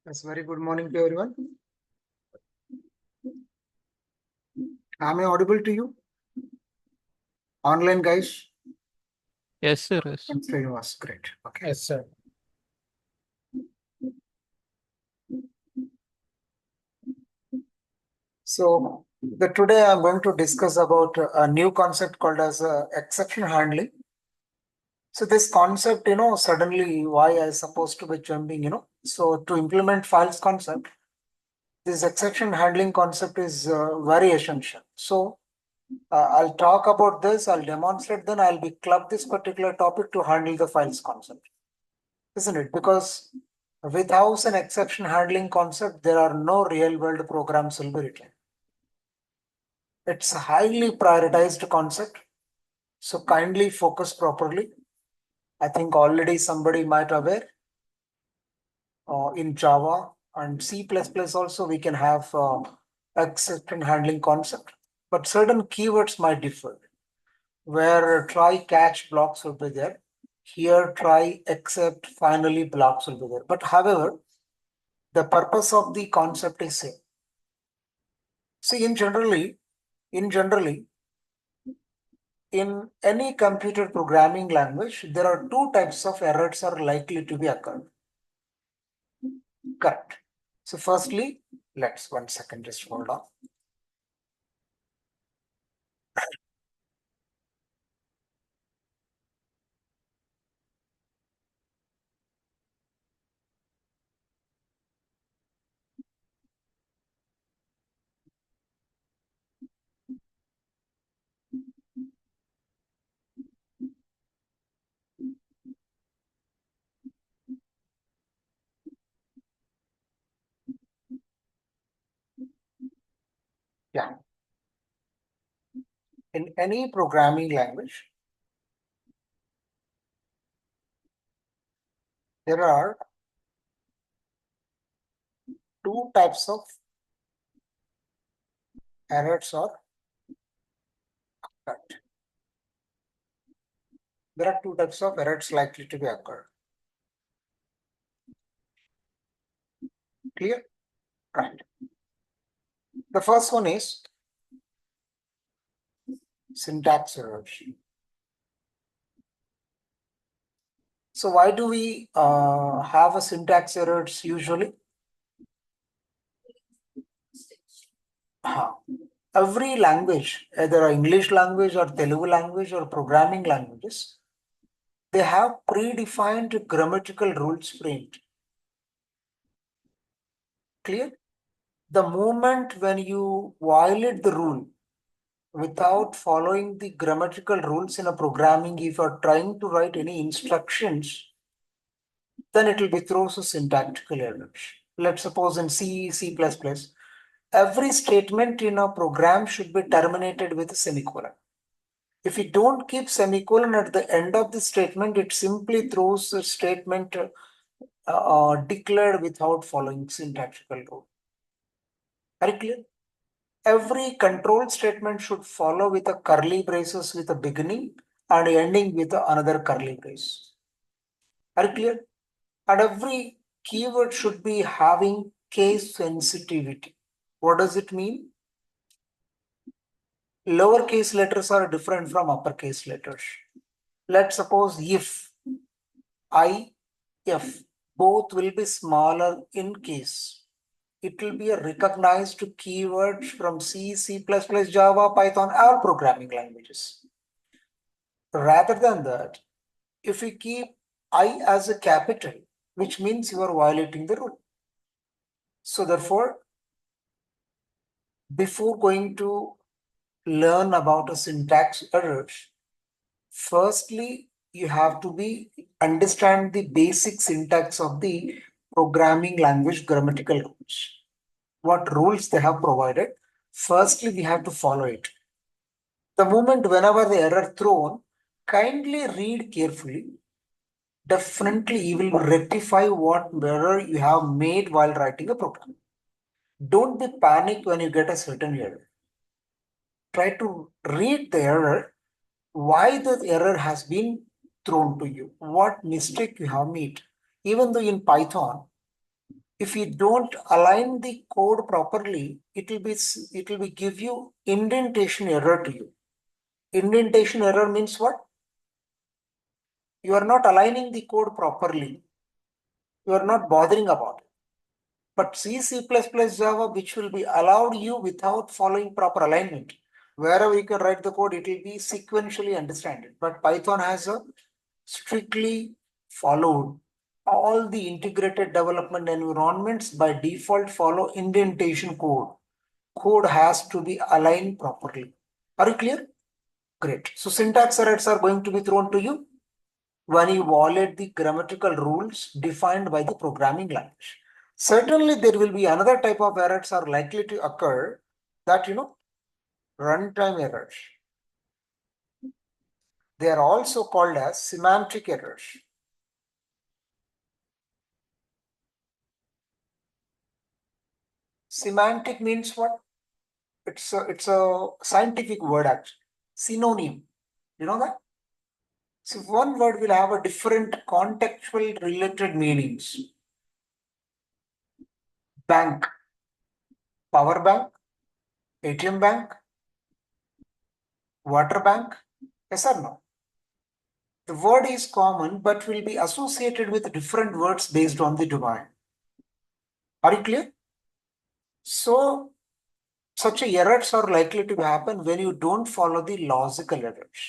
Yes, very good morning to everyone. Am I audible to you? Online guys? Yes, sir. Yes. Srinivas, great. Okay. Yes, sir. So today I'm going to discuss about a new concept called as exception handling. So this concept, suddenly why I supposed to be jumping. So to implement files concept, this exception handling concept is very essential. So I'll talk about this, I'll demonstrate, then I'll be club this particular topic to handle the files concept. Isn't it? Because without an exception handling concept, there are no real world programs will be written. It's a highly prioritized concept. So kindly focus properly. I think already somebody might aware in Java and C++ also we can have exception handling concept, but certain keywords might differ. Where try catch blocks will be there. Here try except finally blocks will be there. But however, the purpose of the concept is same. See, in any computer programming language, there are two types of errors are likely to be occurred. Correct. So firstly, let's 1 second, just hold on. Yeah. In any programming language, there are two types of errors or occurred. There are two types of errors likely to be occurred. Clear? Right. The first one is syntax errors. So why do we have a syntax errors usually? Every language, either English language or Telugu language or programming languages, they have predefined grammatical rules print. Clear? The moment when you violate the rule without following the grammatical rules in a programming, if you are trying to write any instructions, then it will be throws a syntactical errors. Let's suppose in C++, every statement in a program should be terminated with a semicolon. If you don't keep semicolon at the end of the statement, it simply throws a statement declared without following syntactical rule. Very clear? Every control statement should follow with a curly braces with a beginning and ending with another curly brace. Very clear? And every keyword should be having case sensitivity. What does it mean? Lowercase letters are different from uppercase letters. Let's suppose if I, F, both will be smaller in case. It will be a recognized keyword from C, C++, Java, Python, all programming languages. Rather than that, if we keep I as a capital, which means you are violating the rule. So therefore, before going to learn about a syntax errors, firstly, you have to understand the basic syntax of the programming language grammatical rules. What rules they have provided. Firstly, we have to follow it. The moment whenever the error thrown, kindly read carefully. Definitely you will rectify what error you have made while writing a program. Don't be panicked when you get a certain error. Try to read the error, why the error has been thrown to you, what mistake you have made. Even though in Python, if you don't align the code properly, it will be give you indentation error to you. Indentation error means what? You are not aligning the code properly. You are not bothering about it. But C++, Java, which will be allowed you without following proper alignment. Wherever you can write the code, it will be sequentially understood. But Python has a strictly followed all the integrated development environments by default follow indentation code. Code has to be aligned properly. Are you clear? Great. So syntax errors are going to be thrown to you when you violate the grammatical rules defined by the programming language. Certainly, there will be another type of errors are likely to occur that, runtime errors. They are also called as semantic errors. Semantic means what? It's a scientific word actually. Synonym. You know that? So one word will have a different contextual related meanings. Bank, power bank, ATM bank, water bank. Yes or no? The word is common but will be associated with different words based on the domain. Are you clear? So such errors are likely to happen when you don't follow the logical errors.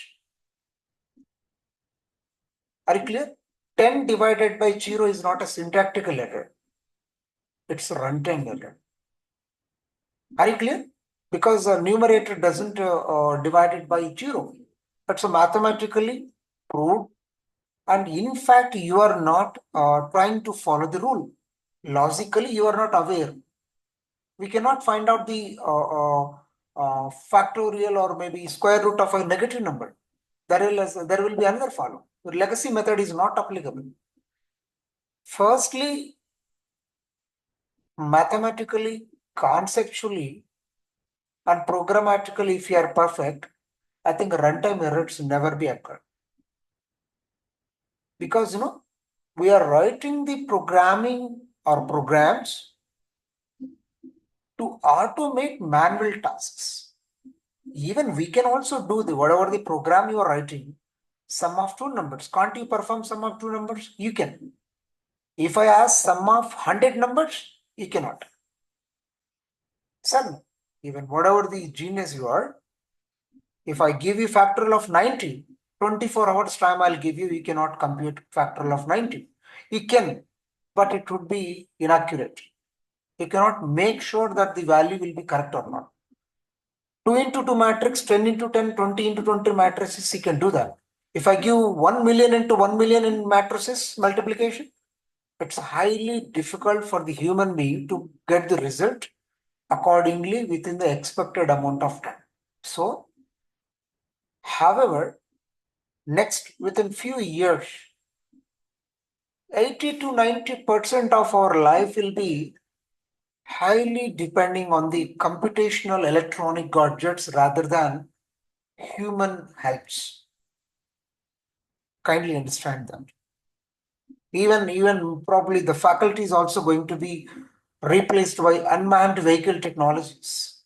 Are you clear? 10 divided by 0 is not a syntactical error. It's a runtime error. Are you clear? Because the numerator doesn't divide it by 0. That's mathematically proved. And in fact, you are not trying to follow the rule. Logically, you are not aware. We cannot find out the factorial or maybe square root of a negative number. There will be another follow. The legacy method is not applicable. Firstly, mathematically, conceptually, and programmatically, if you are perfect, I think runtime errors never be occurred. Because we are writing the programming or programs to automate manual tasks. Even we can also do the whatever the program you are writing, sum of two numbers. Can't you perform sum of two numbers? You can. If I ask sum of 100 numbers, you cannot. Son, even whatever the genius you are, if I give you factorial of 90, 24 hours time I'll give you, you cannot compute factorial of 90. You can, but it would be inaccurate. You cannot make sure that the value will be correct or not. 2 into 2 matrix, 10 into 10, 20 into 20 matrices, you can do that. If I give 1 million into 1 million in matrices multiplication, it's highly difficult for the human being to get the result accordingly within the expected amount of time. So, however, next within few years, 80 to 90% of our life will be highly depending on the computational electronic gadgets rather than human helps. Kindly understand that. Even probably the faculty is also going to be replaced by unmanned vehicle technologies.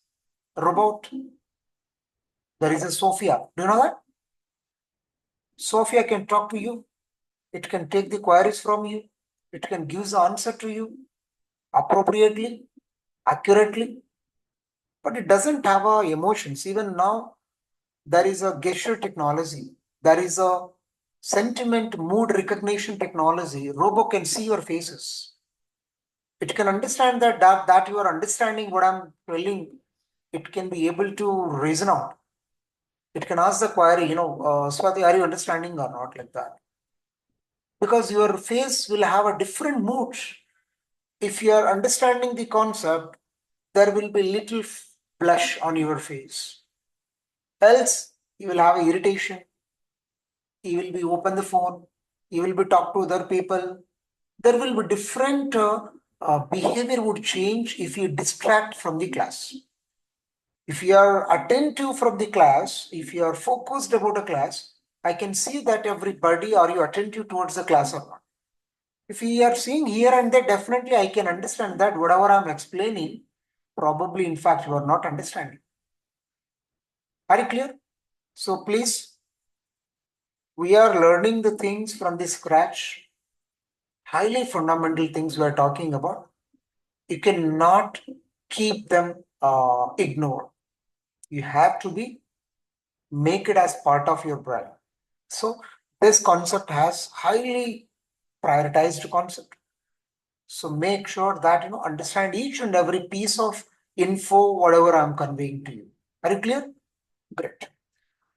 Robot. There is a Sophia. Do you know that? Sophia can talk to you. It can take the queries from you. It can give the answer to you appropriately, accurately. But it doesn't have emotions. Even now, there is a gesture technology. There is a sentiment mood recognition technology. Robo can see your faces. It can understand that you are understanding what I'm telling. It can be able to reason out. It can ask the query, Swati, are you understanding or not, like that? Because your face will have a different mood. If you are understanding the concept, there will be little blush on your face. Else, you will have irritation. You will be open the phone. You will be talk to other people. There will be different behavior would change if you distract from the class. If you are attentive from the class, if you are focused about a class, I can see that everybody are you attentive towards the class or not. If we are seeing here and there, definitely I can understand that whatever I'm explaining, probably in fact you are not understanding. Are you clear? So please, we are learning the things from the scratch, highly fundamental things we are talking about. You cannot keep them ignored. You have to be make it as part of your brain. So this concept has highly prioritized concept. So make sure that you know understand each and every piece of info, whatever I'm conveying to you. Are you clear? Great.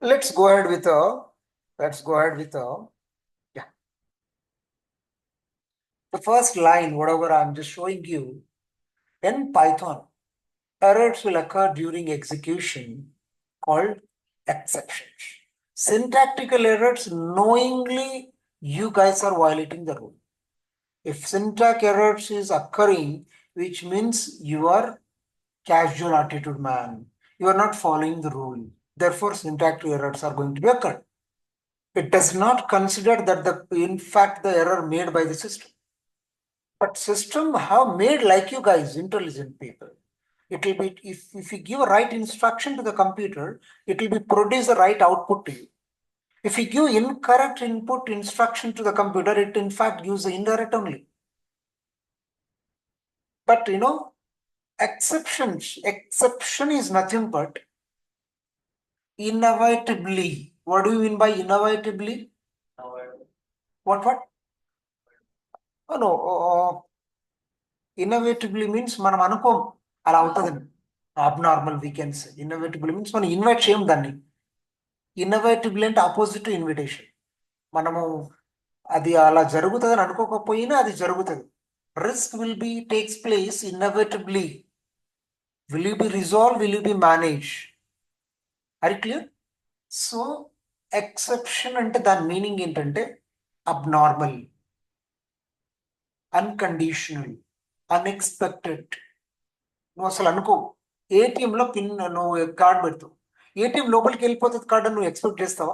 Let's go ahead with yeah. The first line, whatever I'm just showing you, in Python, errors will occur during execution called exceptions. Syntactical errors, knowingly you guys are violating the rule. If syntax errors is occurring, which means you are casual attitude man. You are not following the rule. Therefore, syntax errors are going to be occurred. It does not consider that in fact the error made by the system. But system have made like you guys, intelligent people. It will be, if you give a right instruction to the computer, it will be produce the right output to you. If you give incorrect input instruction to the computer, it in fact gives the indirect only. But you know, exception is nothing but inevitably. What do you mean by inevitably? What? Oh, no. Inevitably means మనం అనుకోం అలా అవుతుందని. Abnormal we can say. Inevitably means మనం invite చేయం దాన్ని. Innovatively అంటే opposite to invitation. మనము అది అలా జరుగుతుందని అనుకోకపోయినా అది జరుగుతుంది. Risk will be takes place innovatively. Will you be resolve, will you be manage. Are clear? So exception అంటే దాని మీనింగ్ ఏంటంటే అబ్నార్మల్, అన్కండిషనల్, అన్ఎక్స్పెక్టెడ్. నువ్వు అసలు అనుకో ఏటీఎంలో పిన్ నువ్వు కార్డ్ పెడతావు, ఏటీఎం లోపలికి వెళ్ళిపోతుంది కార్డు, నువ్వు ఎక్స్పెక్ట్ చేస్తావా?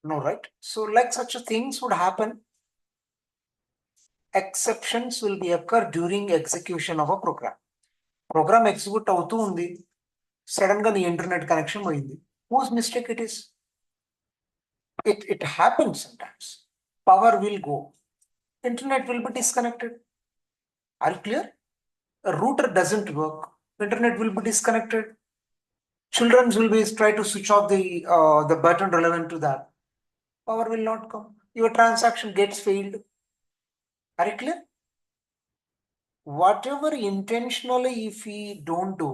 No, right? So like such things would happen. Exceptions will be occur during execution of a program. Program execute అవుతూ ఉంది, సడన్ గా నీ ఇంటర్నెట్ కనెక్షన్ పోయింది. Whose mistake it is? It happens sometimes. Power will go, internet will be disconnected. Are you clear? A router doesn't work, internet will be disconnected. Children will be try to switch off the button relevant to that, power will not come, your transaction gets failed. Are you clear? Whatever intentionally if we don't do,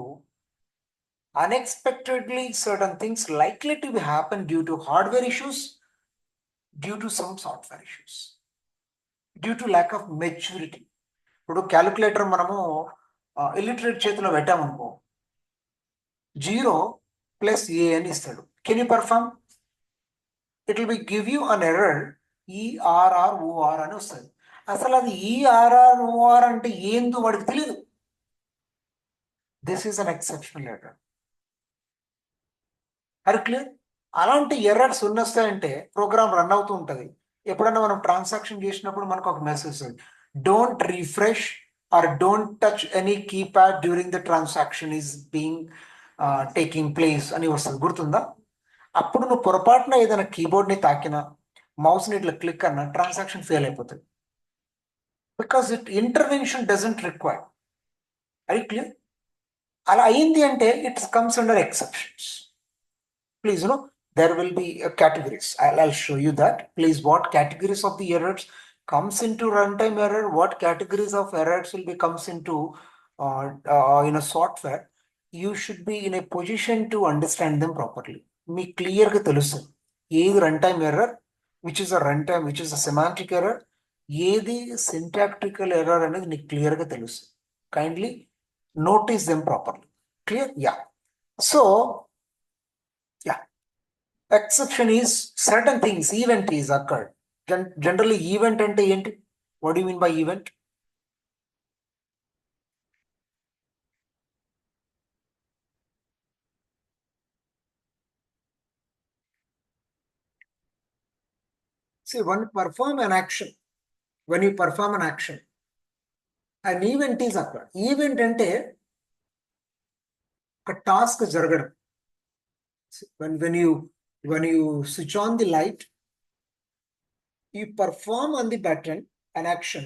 unexpectedly certain things likely to happen due to hardware issues, due to some software issues, due to lack of maturity. ఇప్పుడు calculator మనము illiterate చేతిలో పెట్టామనుకో, 0 + a అని ఇస్తాడు. Can you perform? It will be give you an error, ERROR అని వస్తుంది. అసలు అది ERROR అంటే ఏందో వాడికి తెలియదు. This is an exceptional error. Are clear? అలాంటి ఎర్రర్స్ ఉన్నస్తాయంటే ప్రోగ్రామ్ రన్ అవుతూ ఉంటుంది. ఎప్పుడన్నా మనం ట్రాన్సాక్షన్ చేసినప్పుడు మనకు ఒక మెసేజ్ వస్తుంది, don't refresh or don't touch any keypad during the transaction is being taking place అని వస్తుంది, గుర్తుందా? అప్పుడు నువ్వు పొరపాటున ఏదైనా కీబోర్డ్ని తాకినా, మౌస్ని ఇట్లా క్లిక్ అన్నా ట్రాన్సాక్షన్ ఫెయిల్ అయిపోతుంది. Because it intervention doesn't require. అది క్లియర్? అలా అయింది అంటే it comes under exceptions. Please, there will be categories. I'll show you that. Please, what categories of the errors comes into runtime error? What categories of errors will be comes into software? You should be in a position to understand them properly. Me clear ga telusu. Edi runtime error, which is a runtime, which is a semantic error. Edi syntactical error anedi nee clear ga telusu. Kindly notice them properly. Clear? Yeah. So, yeah. Exception is certain things, event is occurred. Generally, event ante enti? What do you mean by event? See, one perform an action. when you perform an action, an event is occurred. Event అంటే ఒక task జరగడం. When you switch on the light, you perform on the button an action.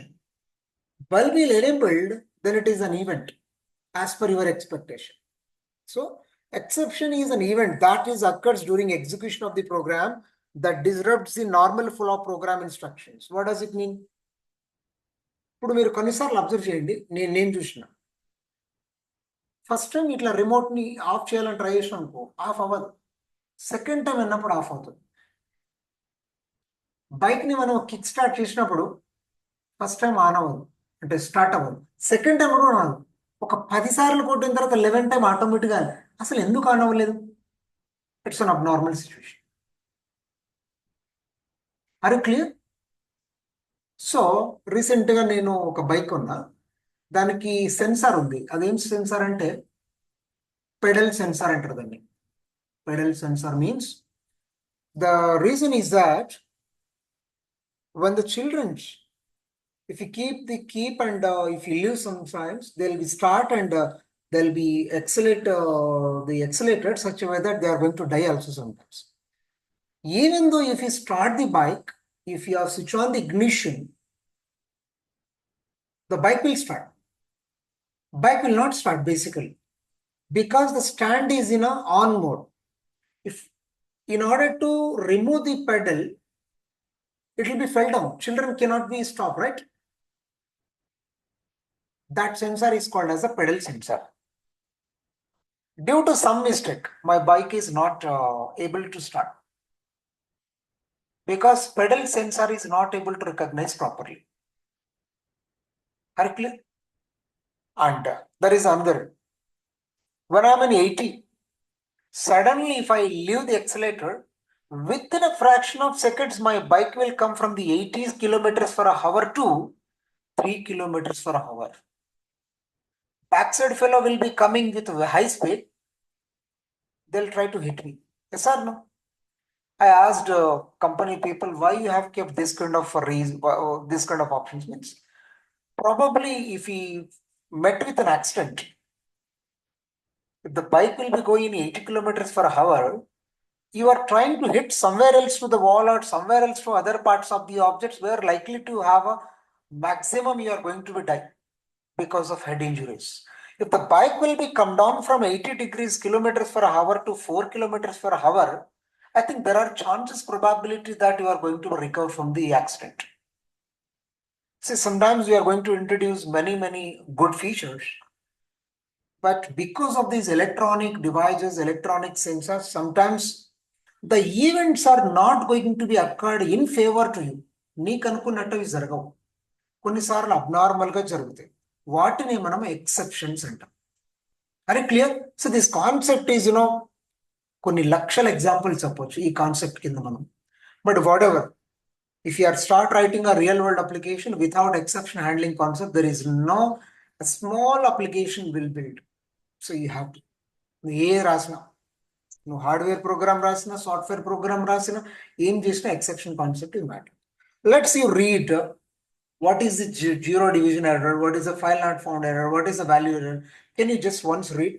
Bulb will enabled, then it is an event as per your expectation. So exception is an event that is occurs during execution of the program that disrupts the normal flow of program instructions. What does it mean? ఇప్పుడు మీరు కొన్నిసార్లు observe చేయండి, నేను చూసిన first time ఇట్లా remote ని of చేయాలని try చేసిన అనుకో, ఆఫ్ అవ్వదు. సెకండ్ టైం అన్నప్పుడు ఆఫ్ అవుతుంది. బైక్ ని మనం కిక్ స్టార్ట్ చేసినప్పుడు ఫస్ట్ టైం ఆన్ అవ్వదు, అంటే స్టార్ట్ అవ్వదు. సెకండ్ టైం కూడా రాదు. ఒక 10 సార్లు కొట్టిన తర్వాత 11 టైం ఆటోమేటిక్గా అసలు ఎందుకు ఆన్ అవ్వలేదు? It's an abnormal situation. Are you clear? So రీసెంట్గా నేను ఒక బైక్ కొన్నా, దానికి సెన్సార్ ఉంది. అదేం సెన్సార్ అంటే పెడల్ సెన్సార్ అంటారు దాన్ని. Pedal sensor means the reason is that when the children, if you keep and if you leave sometimes, they'll be start and they'll be the accelerated such a way that they are going to die also sometimes. Even though if you start the bike, if you have switch on the ignition, the bike will start. Bike will not start basically because the stand is in a on mode. If in order to remove the pedal, it will be fell down. Children cannot be stopped, right? That sensor is called as a pedal sensor. Due to some mistake, my bike is not able to start because pedal sensor is not able to recognize properly. Are you clear? And there is another. When I'm in 80, suddenly if I leave the accelerator, within a fraction of seconds, my bike will come from the 80 kilometers per hour to 3 kilometers per hour. Backside fellow will be coming with high speed. They'll try to hit me. Yes or no? I asked company people why you have kept this kind of this kind of options. Means probably if he met with an accident, if the bike will be going 80 kilometers per hour, you are trying to hit somewhere else to the wall or somewhere else to other parts of the objects where likely to have a maximum you are going to be die because of head injuries. If the bike will be come down from 80 degrees kilometers per hour to 4 kilometers per hour, I think there are chances, probability that you are going to recover from the accident. See, sometimes we are going to introduce many good features, but because of these electronic devices, electronic sensors, sometimes the events are not going to be occurred in favor to you. నీకు అనుకున్నట్టు జరగవు, కొన్నిసార్లు abnormal గా జరుగుతాయి. వాటిని మనం exceptions అంటాం. అరే clear? So this concept is కొన్ని లక్షల ఎగ్జాంపుల్స్ చెప్పొచ్చు ఈ కాన్సెప్ట్ కింద మనం. But what ever, if you are start writing a real world application without exception handling concept, there is no a small application will build. So you have to ఏ రాసిన, నువ్వు hardware programme రాసిన, software program రాసిన, ఏం చేసిన exception concept is matter. Let's you read what is the zero division error, what is the file not found error, what is the value error. Can you just once read?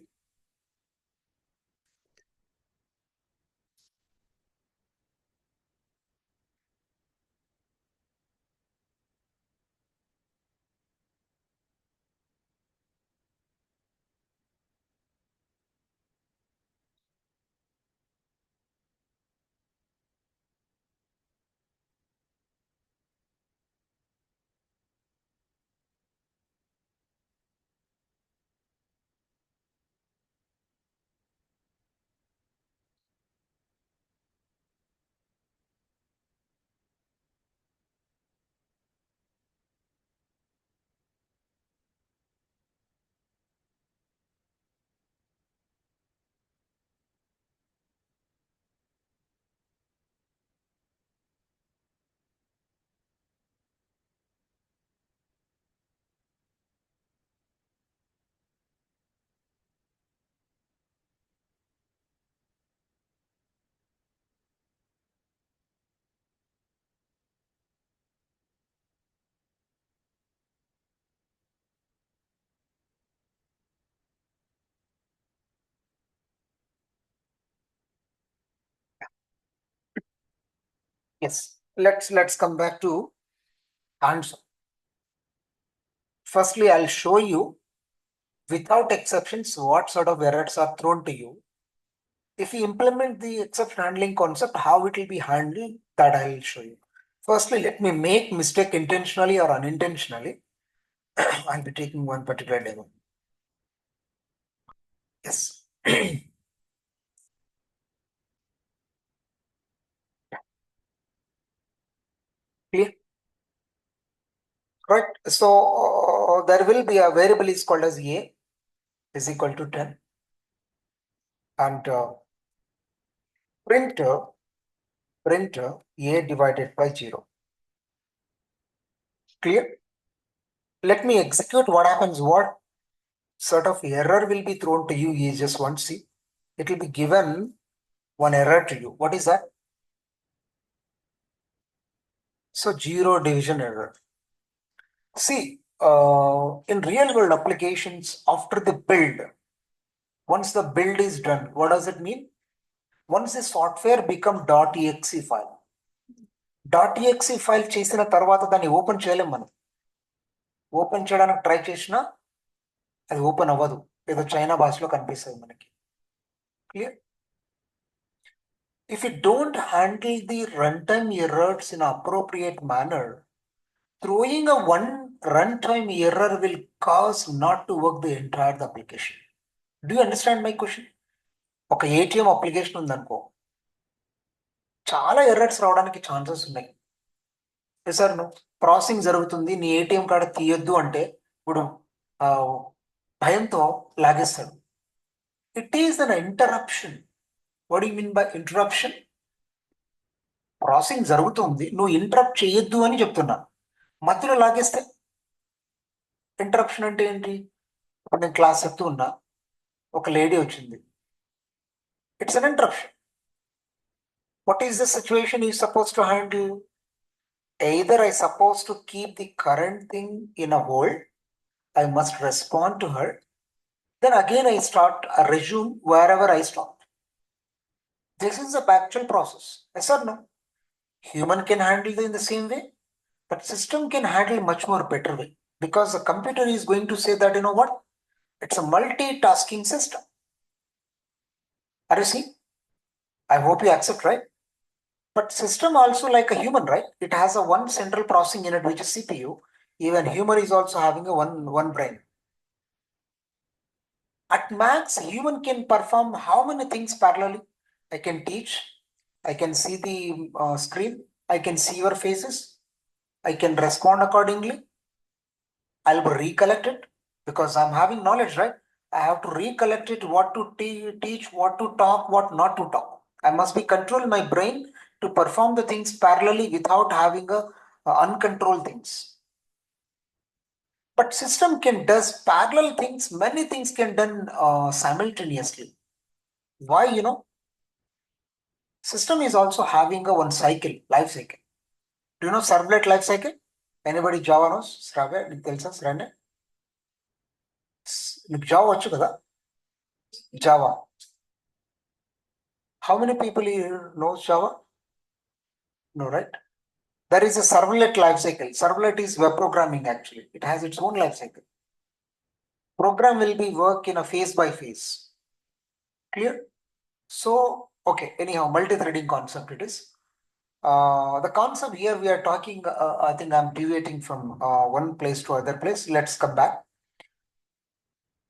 Yes, let's come back to answer. Firstly, I'll show you without exceptions what sort of errors are thrown to you. If you implement the exception handling concept, how it will be handled, that I'll show you. Firstly, let me make mistake intentionally or unintentionally. I'll be taking one particular demo. Yes. Clear? Right. So there will be a variable is called as a is equal to 10 and printer a divided by 0. Clear? Let me execute what happens. What sort of error will be thrown to you is just one. See, it will be given one error to you. What is that? So 0 division error. See, in real world applications, after the build, once the build is done, what does it mean? Once the software become .exe file, .exe file చేసిన తర్వాత దాన్ని open చేయలేం మనం. Open చేయడానికి try చేసినా అది open అవ్వదు, ఏదో చైనా భాషలో కనిపిస్తుంది మనకి. Clear? If you don't handle the runtime errors in appropriate manner, throwing a one runtime error will cause not to work the entire application. Do you understand my question? ఒక ATM application ఉందనుకో, చాలా errors రావడానికి chances ఉన్నాయి. Sir processing జరుగుతుంది, నీ ATM card తీయొద్దు అంటే ఇప్పుడు భయంతో లాగేస్తాడు. It is an interruption. What you mean by interruption? Processing జరుగుతుంది, నువ్వు ఇంటరప్ట్ చేయొద్దు అని చెప్తున్నా, మధ్యలో లాగేస్తే ఇంటరప్షన్ అంటే ఏంటి? ఇప్పుడు నేను క్లాస్ చెప్తూ ఉన్నా, ఒక లేడీ వచ్చింది, it's an interruption. What is the situation you suppose to handle? Either I supposed to keep the current thing in a hold, I must respond to her, then again I start a resume wherever I stopped. This is the actual process. Yes or no? Human can handle it in the same way, but system can handle much more better way, because the computer is going to say that, you know what, it's a multitasking system. Are you seeing? I hope you accept, right? But system also like a human, right? It has a one central processing unit which is CPU. Even human is also having a one brain. At max, human can perform how many things parallelly? I can teach, I can see the screen, I can see your faces, I can respond accordingly, I'll recollect it because I'm having knowledge, right? I have to recollect it, what to teach, what to talk, what not to talk. I must be control my brain to perform the things parallelly without having a uncontrolled things. But system can does parallel things, many things can done simultaneously. Why? You know, system is also having a one cycle, life cycle. Do you know servlet life cycle? Anybody Java knows? Servlet, నీకు తెలుసా Servlet? నీకు Java వచ్చు కదా? Java. How many people here knows Java? No, right? There is a servlet life cycle. Servlet is web programming actually. It has its own life cycle. Program will be work in a phase by phase. Clear? So, okay, anyhow, multi-threading concept it is. The concept here we are talking, I think I'm deviating from one place to other place. Let's come back.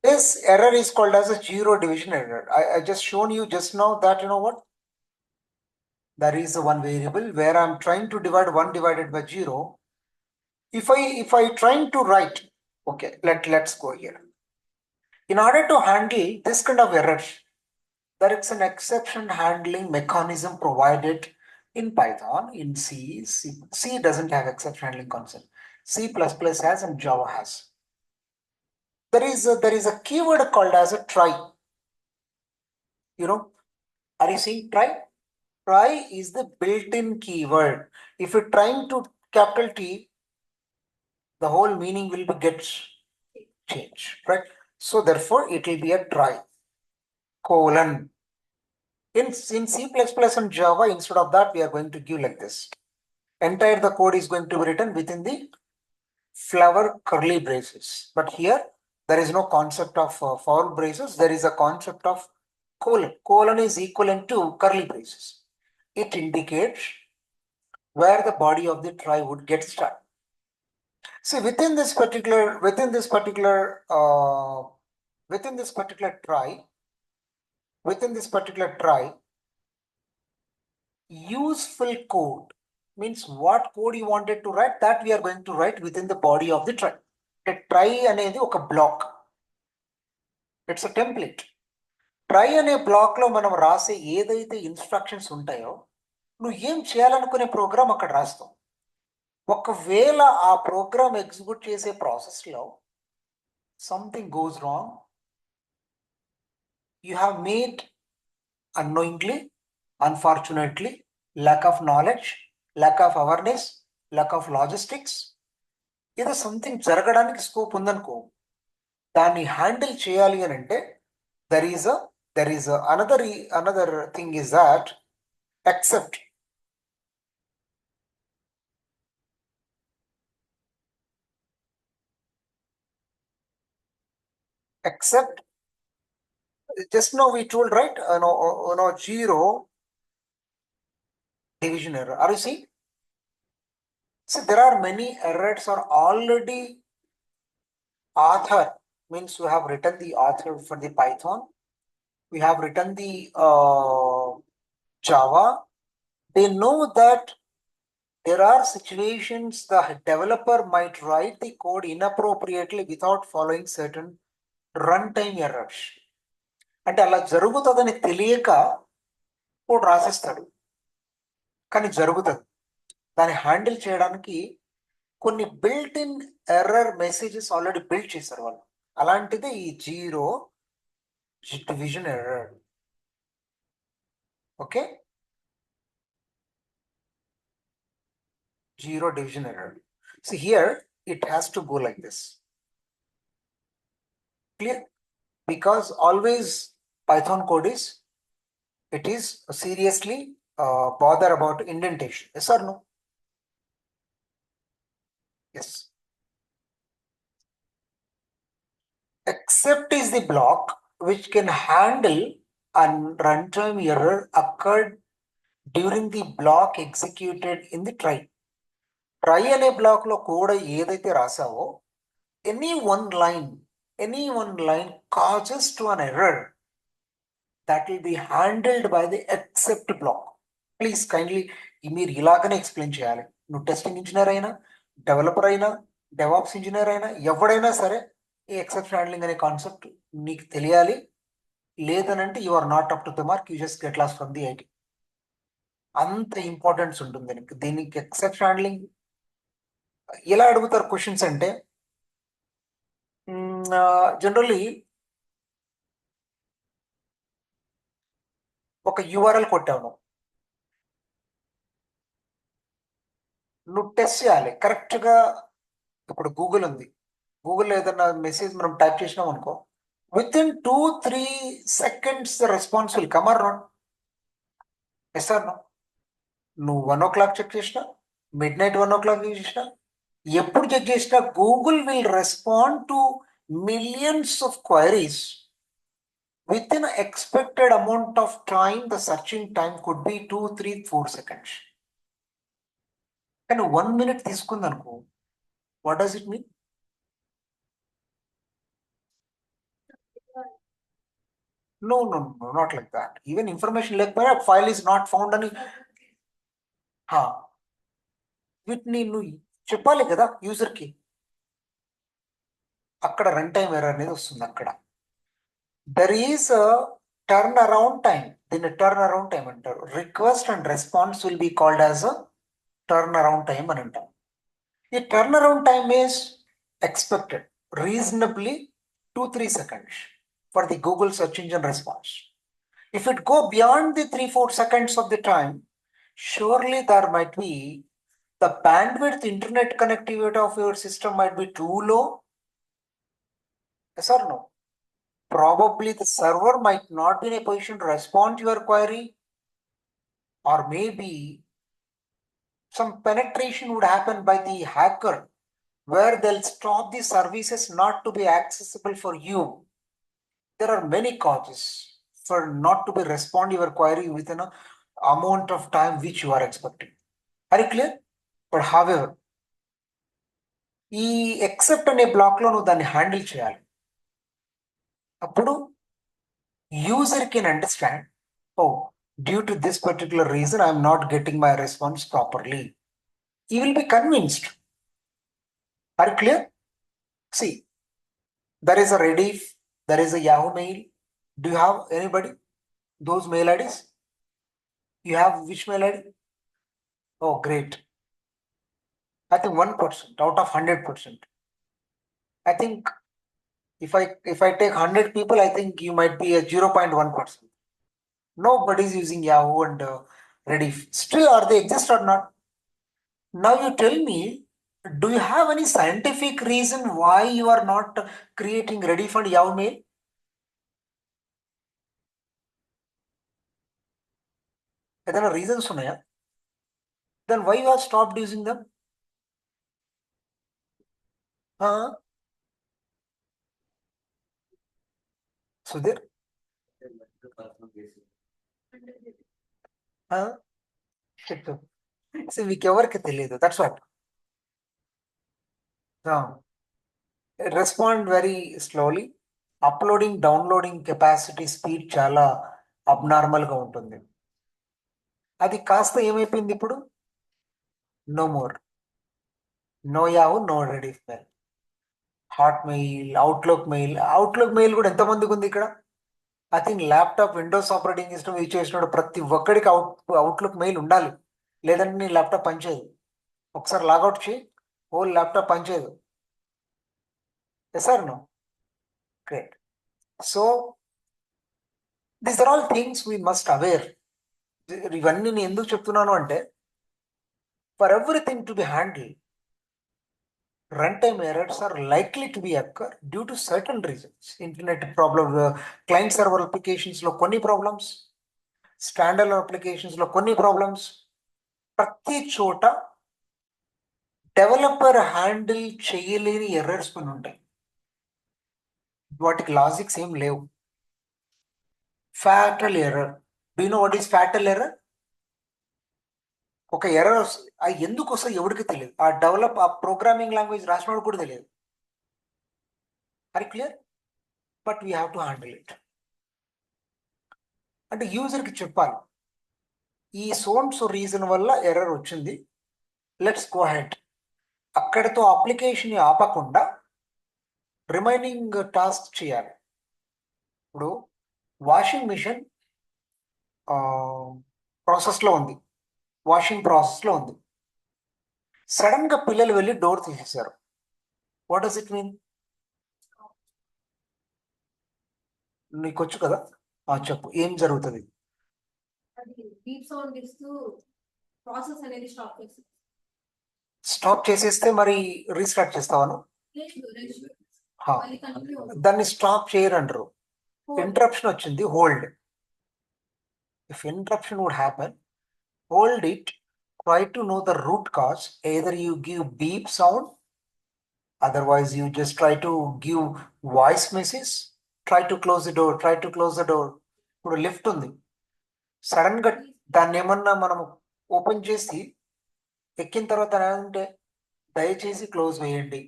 This error is called as a 0 division error. I just shown you just now that, you know what? There is a one variable where I'm trying to divide 1 divided by 0. If I trying to write, okay, let's go here. In order to handle this kind of error, there is an exception handling mechanism provided in Python, in C. C doesn't have exception handling concept. C++ has and Java has. There is a keyword called as a try. You know, are you seeing try? Try is the built-in keyword. If you're trying to capital T, the whole meaning will be get changed, right? So therefore, it will be a try colon. In C++ and Java, instead of that, we are going to give like this. Entire the code is going to be written within the flower curly braces. But here there is no concept of for braces. There is a concept of colon. Colon is equivalent to curly braces. It indicates where the body of the try would get stuck. See, within this particular try, useful code means what code you wanted to write, that we are going to write within the body of the try. The try అనేది ఒక block, it's a template. Try అనే block లో మనం రాసే ఏదైతే instructions ఉంటాయో నువ్వు ఏం చేయాలనుకునే ప్రోగ్రామ్ అక్కడ రాస్తావు. ఒకవేళ ఆ ప్రోగ్రామ్ ఎగ్జిక్యూట్ చేసే ప్రాసెస్ లో something goes wrong, you have made unknowingly, unfortunately, lack of knowledge, lack of awareness, lack of logistics, ఏదో సంథింగ్ జరగడానికి స్కోప్ ఉందనుకో, దాన్ని హ్యాండిల్ చేయాలి అని అంటే there is another thing is that except just now we told, right, no zero division error. Are you see? So there are many errors are already author, means we have written the author for the Python, we have written the Java. They know that there are situations the developer might write the code inappropriately without following certain runtime errors. అంటే అలా జరుగుతుందని తెలియక code రాసేస్తాడు, కానీ జరుగుతుంది. దాన్ని handle చేయడానికి కొన్ని built in error messages already build చేశారు వాళ్ళు. అలాంటిదే ఈ zero division error. Okay, zero division error. See here it has to go like this. Clear? Because always Python code is, it is seriously bother about indentation. Yes or no? Yes. Except is the block which can handle a runtime error occurred during the block executed in the try. Try అనే block లో కూడా ఏదైతే రాసావో any one line causes to an error that will be handled by the except block. Please kindly మీరు ఇలాగనే explain చేయాలి. నువ్వు testing engineer అయినా, developer అయినా, డెవాప్స్ ఇంజనీర్ అయినా, ఎవడైనా సరే ఈ ఎక్సెప్షన్ హ్యాండ్లింగ్ అనే కాన్సెప్ట్ నీకు తెలియాలి. లేదనంటే you are not up to the mark, you just get lost from the IT. అంత ఇంపార్టెన్స్ ఉంటుంది దీనికి. ఎక్సెప్షన్ హ్యాండ్లింగ్ ఎలా అడుగుతారు క్వశ్చన్స్ అంటే, జనరల్లీ ఒక యూఆర్ఎల్ కొట్టావు, నువ్వు టెస్ట్ చేయాలి కరెక్ట్ గా. ఇప్పుడు గూగుల్ ఉంది, గూగుల్లో ఏదైనా మెసేజ్ మనం టైప్ చేసినాం అనుకో, within 2-3 seconds the response will come or not. Yes or no? నువ్వు 1 o'clock చెక్ చేసినా, మిడ్ నైట్ 1 o'clock చేసినా, ఎప్పుడు చెక్ చేసినా Google will respond to millions of queries with in expected amount of time. The searching time could be 2-3-4 seconds. కానీ 1 minute తీసుకుంది అనుకో, what does it mean? No, not like that. Even information లేకపోయినా file is not found అని వీటిని నువ్వు చెప్పాలి కదా యూజర్కి. అక్కడ రన్ టైం ఎర్రర్ అనేది వస్తుంది. అక్కడ there is turn around time, దీన్ని టర్న్ అరౌండ్ టైం అంటారు. Request and response will be called as turn around time అని అంటాం. ఈ turn around time is expected reasonably 2-3 seconds for the Google search engine response. If it go beyond the 3-4 seconds of the time, surely there might be the bandwidth, internet connectivity of your system might be too low. Yes or no? Probably the server might not be in a position to respond to your query, or maybe some penetration would happen by the hacker where they'll stop the services not to be accessible for you. There are many causes for not to be respond your query within a amount of time which you are expecting. Are you clear? But however, ఈ except అనే block లో నువ్వు దాన్ని handle చేయాలి. అప్పుడు user can understand, oh due to this particular reason I'm not getting my response properly. You will be convinced. Are you clear? See, there is a Rediff, there is a Yahoo Mail. Do you have anybody? Those mail IDs? You have which mail ID? Oh, great. I think 1% out of 100%. I think if I take 100 people, I think you might be a 0.1%. Nobody is using Yahoo and Rediff. Still, are they exist or not? Now you tell me, do you have any scientific reason why you are not creating Rediff and Yahoo Mail? ఏదైనా reasons ఉన్నాయా? Then why you have stopped using them? Sudhir? మీకు ఎవరికి తెలియదు, that's what. Respond very slowly. Uploading downloading capacity speed చాలా abnormal గా ఉంటుంది. అది కాస్త ఏమైపోయింది ఇప్పుడు? No more, no Yahoo, no Rediff mail, Hotmail, Outlook mail. Outlook mail కూడా ఎంతమందికి ఉంది ఇక్కడ? I think laptop Windows operating system use చేసినప్పుడు ప్రతి ఒక్కడికి అవుట్లుక్ మెయిల్ ఉండాలి, లేదంటే నీ ల్యాప్టాప్ పనిచేయదు. ఒకసారి లాగౌట్ చేయి, హోల్ ల్యాప్టాప్ పనిచేయదు. Yes or no? Great. So these are all things we must aware. ఇవన్నీ నేను ఎందుకు చెప్తున్నాను అంటే, for everything to be handle, runtime errors are likely to be occur due to certain reasons. Internet problem, client server applications లో కొన్ని problems, standard applications లో కొన్ని problems. ప్రతి చోట డెవలపర్ హ్యాండిల్ చేయలేని ఎర్రర్స్ కొన్ని ఉంటాయి, వాటికి లాజిక్స్ ఏం లేవు. Fatal error. Do know what is fatal error? ఒక ఎర్రర్ అది ఎందుకు వస్తుంది ఎవరికి తెలియదు. ఆ ప్రోగ్రామింగ్ లాంగ్వేజ్ రాసినోడు కూడా తెలియదు. Are clear? But we have to handle it. అంటే యూజర్కి చెప్పాలి, ఈ సోన్స్ రీజన్ వల్ల ఎర్రర్ వచ్చింది, లెట్స్ గో హెడ్. అక్కడితో అప్లికేషన్ ఆపకుండా రిమైనింగ్ టాస్క్ చేయాలి. ఇప్పుడు వాషింగ్ మిషన్ ప్రాసెస్లో ఉంది, వాషింగ్ ప్రాసెస్లో ఉంది. సడన్గా పిల్లలు వెళ్ళి డోర్ తీసేశారు. What does it mean? నీకు వచ్చు కదా, చెప్పు ఏం జరుగుతుంది? స్టాప్ చేసేస్తే మరి రీస్టార్ట్ చేస్తావాను? దాన్ని స్టాప్ చేయరంటారు. ఇంటరప్షన్ వచ్చింది, hold. If interruption would happen, hold it, try to know the root cause. Either you give beep sound, otherwise you just try to give voice message. Try to close the door, try to close the door. ఇప్పుడు lift ఉంది, sudden గా దాన్ని ఏమన్నా మనం open చేసి ఎక్కిన తర్వాత అంటే దయచేసి క్లోజ్ వేయండి,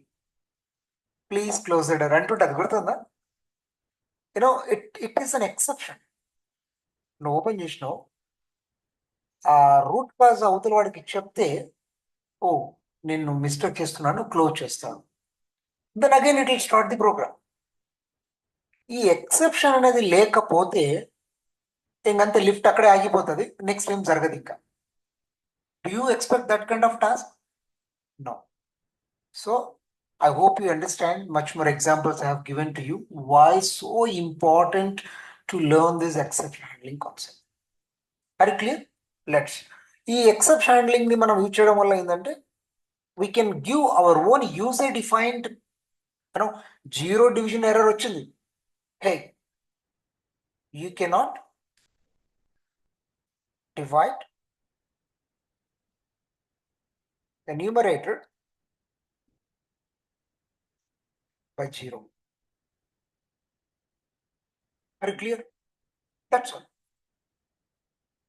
ప్లీజ్ క్లోజ్ ద డోర్ అంటుంటది, గుర్తుందా? You know it is an exception. నువ్వు ఓపెన్ చేసినావు, ఆ రూట్ కాజ్ అవతల వాడికి చెప్తే, ఓ నేను మిస్టేక్ చేస్తున్నాను, క్లోజ్ చేస్తాను, then again it will start the program. ఈ ఎక్సెప్షన్ అనేది లేకపోతే ఇంకంతే, లిఫ్ట్ అక్కడే ఆగిపోతుంది, నెక్స్ట్ ఏం జరగదు ఇంకా. Do you expect that kind of task? No. So I hope you understand. Much more examples I have given to you. Why so important to learn this exception handling concept. Are you clear? Let's. ఈ exception handling ని మనం use చేయడం వల్ల ఏంటంటే, we can give our own user defined, zero division error వచ్చింది. Hey, you cannot divide the numerator by 0. Are you clear? That's all.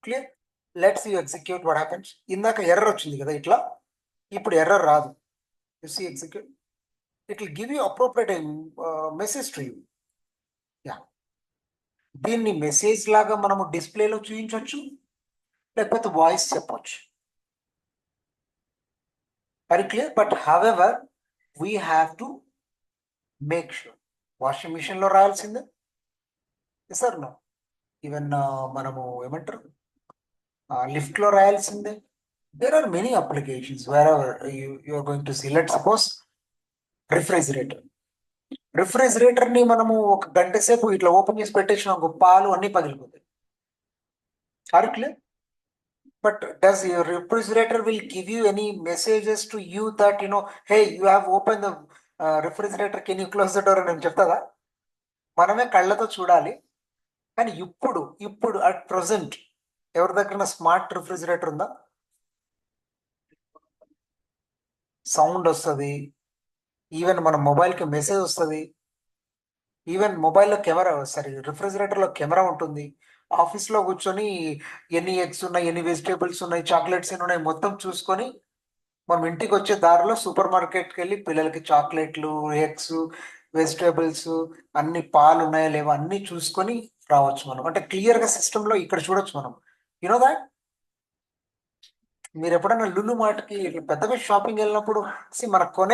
Clear? Let's you execute what happens. ఇందాక error వచ్చింది కదా ఇట్లా, ఇప్పుడు ఎర్రర్ రాదు. You see execute. It will give you appropriate message to you. Yeah. దీన్ని message లాగా మనము డిస్ప్లేలో చూపించవచ్చు, లేకపోతే వాయిస్ చెప్పొచ్చు. Very clear? But however, we have to make sure. Washing machine లో రాయాల్సిందే సార్ నో. ఈవెన్ మనము ఏమంటారు లిఫ్ట్ లో రాయాల్సిందే. There are many applications wherever you are going to see. Let's suppose refrigerator. Refrigerator ని మనము ఒక గంట సేపు ఇట్లా ఓపెన్ చేసి పెట్టేసిన ఒక పాలు అన్ని పగిలిపోతాయి. Are clear? But does your refrigerator will give you any messages to you that hey, you have opened the refrigerator, can you close the door అని చెప్తాదా? మనమే కళ్ళతో చూడాలి. కానీ ఇప్పుడు అట్ ప్రజెంట్ ఎవరి దగ్గర స్మార్ట్ రిఫ్రిజిరేటర్ ఉందా? సౌండ్ వస్తుంది, ఈవెన్ మన మొబైల్కి మెసేజ్ వస్తుంది, ఈవెన్ మొబైల్లో కెమెరా, సారీ రిఫ్రిజిరేటర్లో కెమెరా ఉంటుంది. ఆఫీస్లో కూర్చొని ఎన్ని ఎగ్స్ ఉన్నాయి, ఎన్ని వెజిటేబుల్స్ ఉన్నాయి, చాక్లెట్స్ ఎన్ని ఉన్నాయి మొత్తం చూసుకొని మనం ఇంటికి వచ్చే దారిలో సూపర్ మార్కెట్కి వెళ్ళి పిల్లలకి చాక్లెట్లు, ఎగ్స్, వెజిటేబుల్స్, అన్ని పాలు ఉన్నాయా లేవా అన్ని చూసుకొని రావచ్చు మనం. అంటే క్లియర్గా సిస్టంలో ఇక్కడ చూడొచ్చు మనం. యూనో దాట్ మీరు ఎప్పుడైనా లులు మార్ట్కి పెద్దగా షాపింగ్ వెళ్ళినప్పుడు మన కొనే